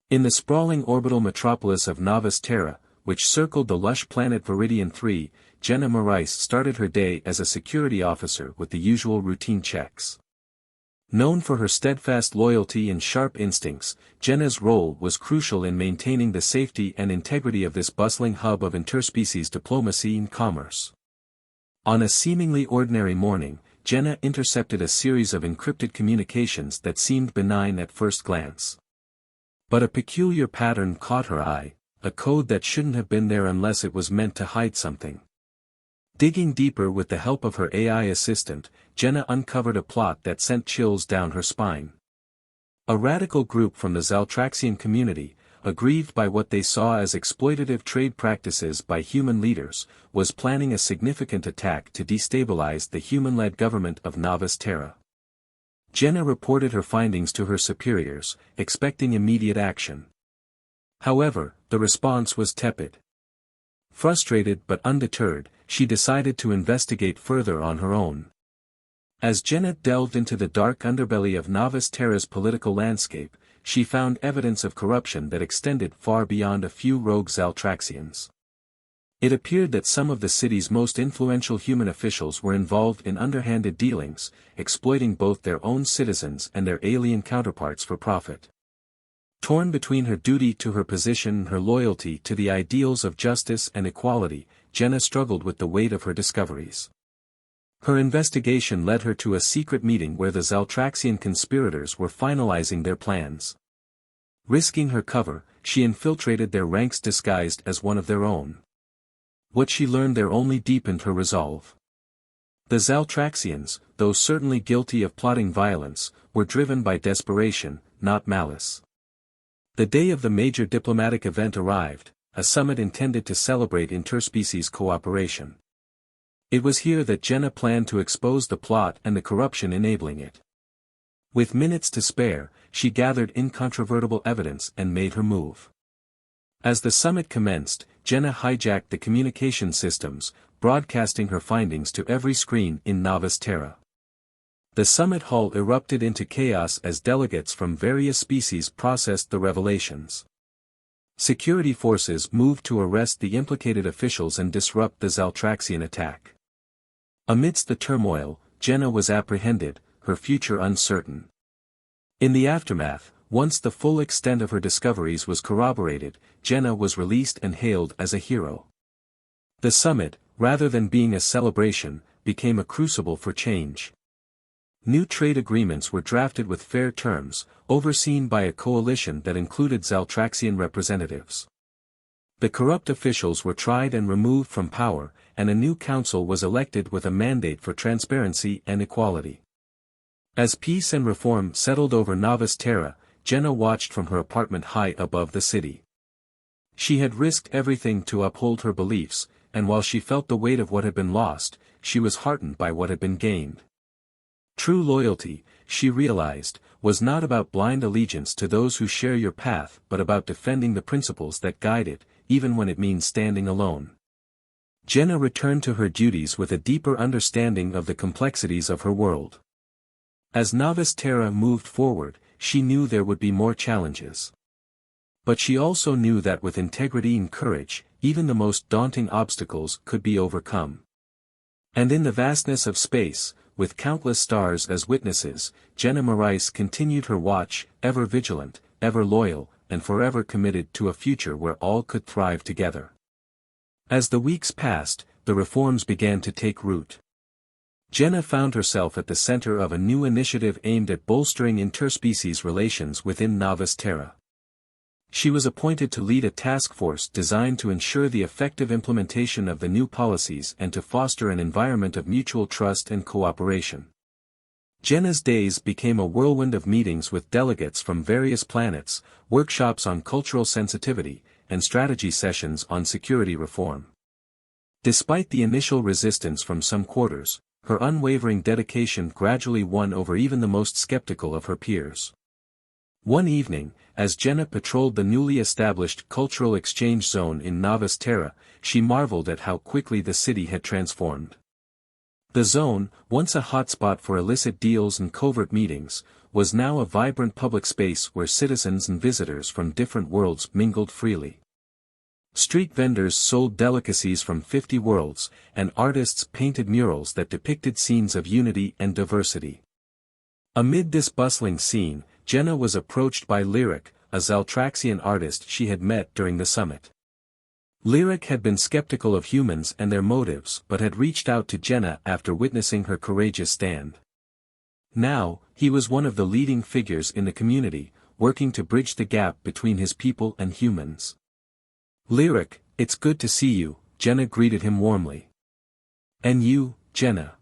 In the sprawling orbital metropolis of Novus Terra, which circled the lush planet Viridian 3, Jenna Moraes started her day as a security officer with the usual routine checks. Known for her steadfast loyalty and sharp instincts, Jenna's role was crucial in maintaining the safety and integrity of this bustling hub of interspecies diplomacy and commerce. On a seemingly ordinary morning, Jenna intercepted a series of encrypted communications that seemed benign at first glance. But a peculiar pattern caught her eye, a code that shouldn't have been there unless it was meant to hide something. Digging deeper with the help of her AI assistant, Jenna uncovered a plot that sent chills down her spine. A radical group from the Zaltraxian community, aggrieved by what they saw as exploitative trade practices by human leaders, was planning a significant attack to destabilize the human-led government of Novus Terra. Jenna reported her findings to her superiors, expecting immediate action. However, the response was tepid. Frustrated but undeterred, she decided to investigate further on her own. As Jenna delved into the dark underbelly of Novus Terra's political landscape, she found evidence of corruption that extended far beyond a few rogue Zaltraxians. It appeared that some of the city's most influential human officials were involved in underhanded dealings, exploiting both their own citizens and their alien counterparts for profit. Torn between her duty to her position and her loyalty to the ideals of justice and equality, Jenna struggled with the weight of her discoveries. Her investigation led her to a secret meeting where the Zaltraxian conspirators were finalizing their plans. Risking her cover, she infiltrated their ranks disguised as one of their own. What she learned there only deepened her resolve. The Zaltraxians, though certainly guilty of plotting violence, were driven by desperation, not malice. The day of the major diplomatic event arrived, a summit intended to celebrate interspecies cooperation. It was here that Jenna planned to expose the plot and the corruption enabling it. With minutes to spare, she gathered incontrovertible evidence and made her move. As the summit commenced, Jenna hijacked the communication systems, broadcasting her findings to every screen in Novus Terra. The summit hall erupted into chaos as delegates from various species processed the revelations. Security forces moved to arrest the implicated officials and disrupt the Zaltraxian attack. Amidst the turmoil, Jenna was apprehended, her future uncertain. In the aftermath, once the full extent of her discoveries was corroborated, Jenna was released and hailed as a hero. The summit, rather than being a celebration, became a crucible for change. New trade agreements were drafted with fair terms, overseen by a coalition that included Zaltraxian representatives. The corrupt officials were tried and removed from power, and a new council was elected with a mandate for transparency and equality. As peace and reform settled over Novus Terra, Jenna watched from her apartment high above the city. She had risked everything to uphold her beliefs, and while she felt the weight of what had been lost, she was heartened by what had been gained. True loyalty, she realized, was not about blind allegiance to those who share your path but about defending the principles that guide it, even when it means standing alone. Jenna returned to her duties with a deeper understanding of the complexities of her world. As Novus Terra moved forward, she knew there would be more challenges. But she also knew that with integrity and courage, even the most daunting obstacles could be overcome. And in the vastness of space, with countless stars as witnesses, Jenna Moraes continued her watch, ever vigilant, ever loyal, and forever committed to a future where all could thrive together. As the weeks passed, the reforms began to take root. Jenna found herself at the center of a new initiative aimed at bolstering interspecies relations within Novus Terra. She was appointed to lead a task force designed to ensure the effective implementation of the new policies and to foster an environment of mutual trust and cooperation. Jenna's days became a whirlwind of meetings with delegates from various planets, workshops on cultural sensitivity, and strategy sessions on security reform. Despite the initial resistance from some quarters, her unwavering dedication gradually won over even the most skeptical of her peers. One evening, as Jenna patrolled the newly established cultural exchange zone in Novus Terra, she marveled at how quickly the city had transformed. The zone, once a hotspot for illicit deals and covert meetings, was now a vibrant public space where citizens and visitors from different worlds mingled freely. Street vendors sold delicacies from 50 worlds, and artists painted murals that depicted scenes of unity and diversity. Amid this bustling scene, Jenna was approached by Lyric, a Zaltraxian artist she had met during the summit. Lyric had been skeptical of humans and their motives but had reached out to Jenna after witnessing her courageous stand. Now, he was one of the leading figures in the community, working to bridge the gap between his people and humans. "Lyric, it's good to see you," Jenna greeted him warmly. "And you, Jenna?"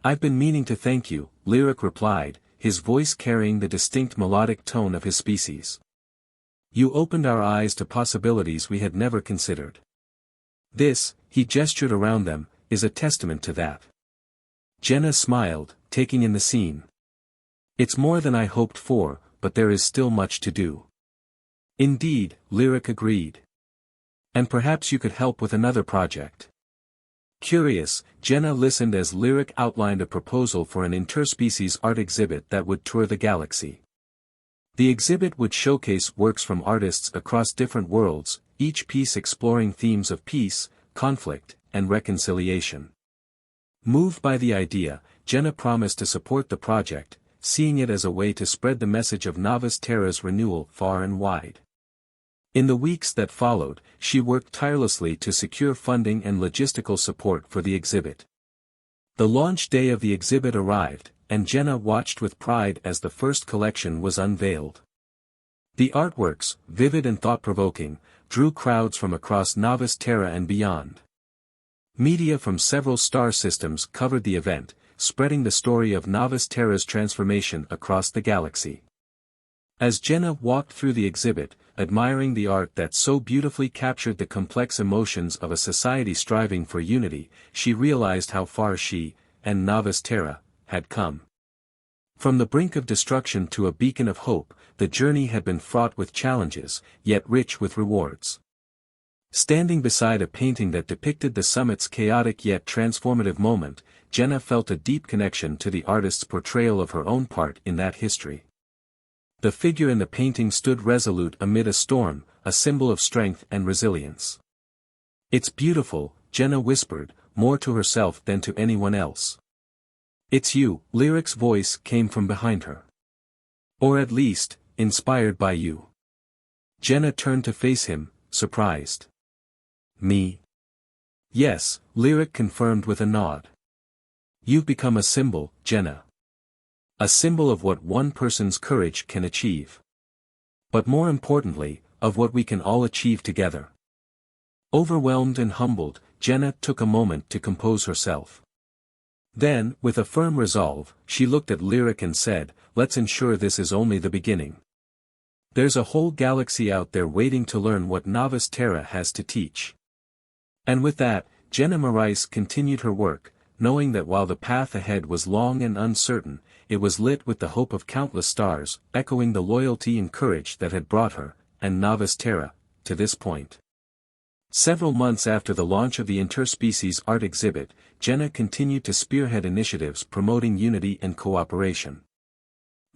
"I've been meaning to thank you," Lyric replied, his voice carrying the distinct melodic tone of his species. "You opened our eyes to possibilities we had never considered. This," he gestured around them, "is a testament to that." Jenna smiled, taking in the scene. "It's more than I hoped for, but there is still much to do." "Indeed," Lyric agreed. "And perhaps you could help with another project." Curious, Jenna listened as Lyric outlined a proposal for an interspecies art exhibit that would tour the galaxy. The exhibit would showcase works from artists across different worlds, each piece exploring themes of peace, conflict, and reconciliation. Moved by the idea, Jenna promised to support the project, seeing it as a way to spread the message of Novus Terra's renewal far and wide. In the weeks that followed, she worked tirelessly to secure funding and logistical support for the exhibit. The launch day of the exhibit arrived, and Jenna watched with pride as the first collection was unveiled. The artworks, vivid and thought-provoking, drew crowds from across Novus Terra and beyond. Media from several star systems covered the event, spreading the story of Novus Terra's transformation across the galaxy. As Jenna walked through the exhibit, admiring the art that so beautifully captured the complex emotions of a society striving for unity, she realized how far she, and Novus Terra, had come. From the brink of destruction to a beacon of hope, the journey had been fraught with challenges, yet rich with rewards. Standing beside a painting that depicted the summit's chaotic yet transformative moment, Jenna felt a deep connection to the artist's portrayal of her own part in that history. The figure in the painting stood resolute amid a storm, a symbol of strength and resilience. "It's beautiful," Jenna whispered, more to herself than to anyone else. "It's you," Lyric's voice came from behind her. "Or at least, inspired by you." Jenna turned to face him, surprised. "Me?" "Yes," Lyric confirmed with a nod. "You've become a symbol, Jenna. A symbol of what one person's courage can achieve. But more importantly, of what we can all achieve together." Overwhelmed and humbled, Jenna took a moment to compose herself. Then, with a firm resolve, she looked at Lyric and said, "Let's ensure this is only the beginning. There's a whole galaxy out there waiting to learn what Novus Terra has to teach." And with that, Jenna Moraes continued her work, knowing that while the path ahead was long and uncertain, it was lit with the hope of countless stars, echoing the loyalty and courage that had brought her, and Novus Terra, to this point. Several months after the launch of the interspecies art exhibit, Jenna continued to spearhead initiatives promoting unity and cooperation.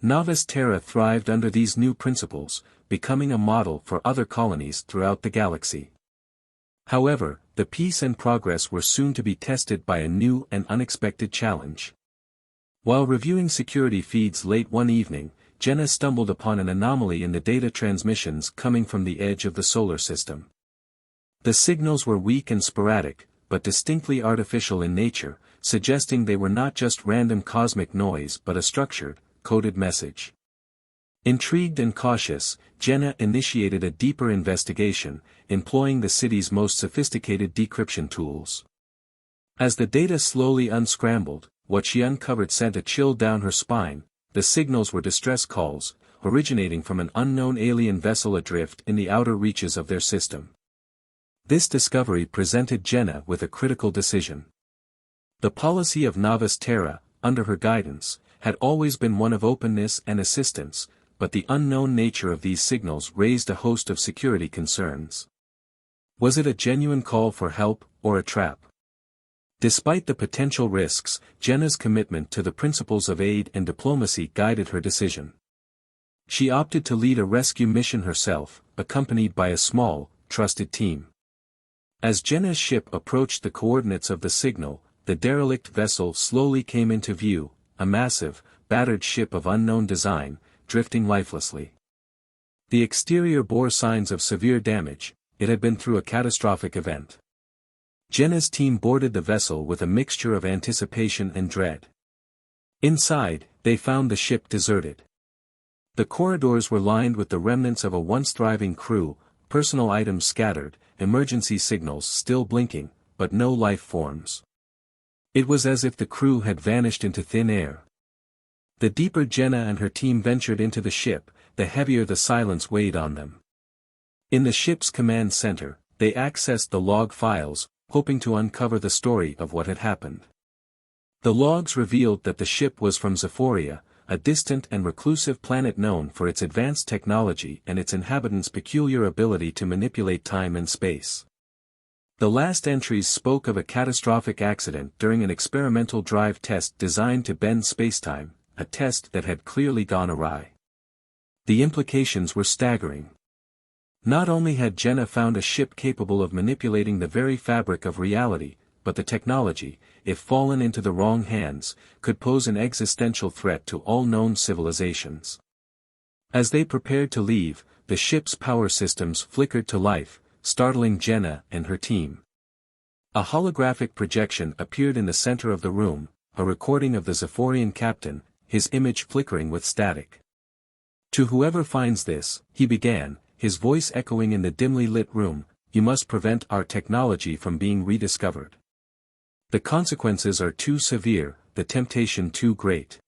Novus Terra thrived under these new principles, becoming a model for other colonies throughout the galaxy. However, the peace and progress were soon to be tested by a new and unexpected challenge. While reviewing security feeds late one evening, Jenna stumbled upon an anomaly in the data transmissions coming from the edge of the solar system. The signals were weak and sporadic, but distinctly artificial in nature, suggesting they were not just random cosmic noise but a structured, coded message. Intrigued and cautious, Jenna initiated a deeper investigation, employing the city's most sophisticated decryption tools. As the data slowly unscrambled, what she uncovered sent a chill down her spine. The signals were distress calls, originating from an unknown alien vessel adrift in the outer reaches of their system. This discovery presented Jenna with a critical decision. The policy of Novus Terra, under her guidance, had always been one of openness and assistance, but the unknown nature of these signals raised a host of security concerns. Was it a genuine call for help, or a trap? Despite the potential risks, Jenna's commitment to the principles of aid and diplomacy guided her decision. She opted to lead a rescue mission herself, accompanied by a small, trusted team. As Jenna's ship approached the coordinates of the signal, the derelict vessel slowly came into view, a massive, battered ship of unknown design, drifting lifelessly. The exterior bore signs of severe damage. It had been through a catastrophic event. Jenna's team boarded the vessel with a mixture of anticipation and dread. Inside, they found the ship deserted. The corridors were lined with the remnants of a once thriving crew, personal items scattered, emergency signals still blinking, but no life forms. It was as if the crew had vanished into thin air. The deeper Jenna and her team ventured into the ship, the heavier the silence weighed on them. In the ship's command center, they accessed the log files, hoping to uncover the story of what had happened. The logs revealed that the ship was from Xiphoria, a distant and reclusive planet known for its advanced technology and its inhabitants' peculiar ability to manipulate time and space. The last entries spoke of a catastrophic accident during an experimental drive test designed to bend spacetime, a test that had clearly gone awry. The implications were staggering. Not only had Jenna found a ship capable of manipulating the very fabric of reality, but the technology, if fallen into the wrong hands, could pose an existential threat to all known civilizations. As they prepared to leave, the ship's power systems flickered to life, startling Jenna and her team. A holographic projection appeared in the center of the room, a recording of the Xiphorian captain, his image flickering with static. "To whoever finds this," he began, his voice echoing in the dimly lit room, "you must prevent our technology from being rediscovered. The consequences are too severe, the temptation too great.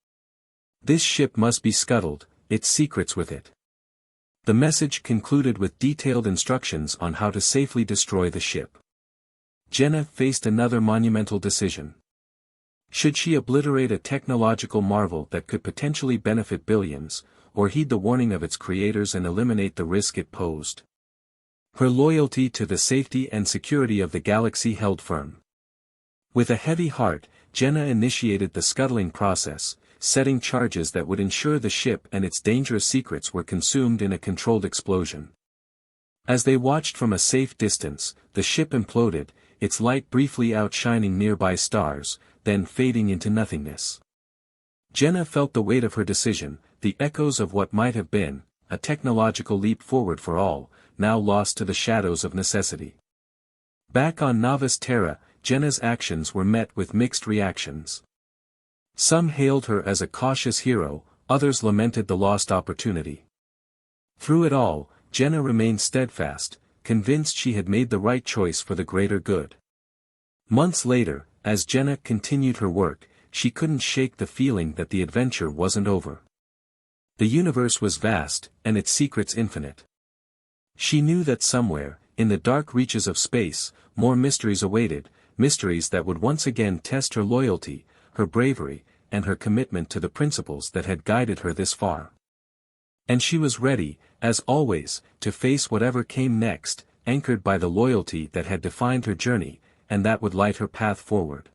This ship must be scuttled, its secrets with it." The message concluded with detailed instructions on how to safely destroy the ship. Jenna faced another monumental decision. Should she obliterate a technological marvel that could potentially benefit billions, or heed the warning of its creators and eliminate the risk it posed? Her loyalty to the safety and security of the galaxy held firm. With a heavy heart, Jenna initiated the scuttling process, setting charges that would ensure the ship and its dangerous secrets were consumed in a controlled explosion. As they watched from a safe distance, the ship imploded, its light briefly outshining nearby stars, then fading into nothingness. Jenna felt the weight of her decision, the echoes of what might have been, a technological leap forward for all, now lost to the shadows of necessity. Back on Novus Terra, Jenna's actions were met with mixed reactions. Some hailed her as a cautious hero, others lamented the lost opportunity. Through it all, Jenna remained steadfast, convinced she had made the right choice for the greater good. Months later, as Jenna continued her work, she couldn't shake the feeling that the adventure wasn't over. The universe was vast, and its secrets infinite. She knew that somewhere, in the dark reaches of space, more mysteries awaited, mysteries that would once again test her loyalty, her bravery, and her commitment to the principles that had guided her this far. And she was ready, as always, to face whatever came next, anchored by the loyalty that had defined her journey, and that would light her path forward.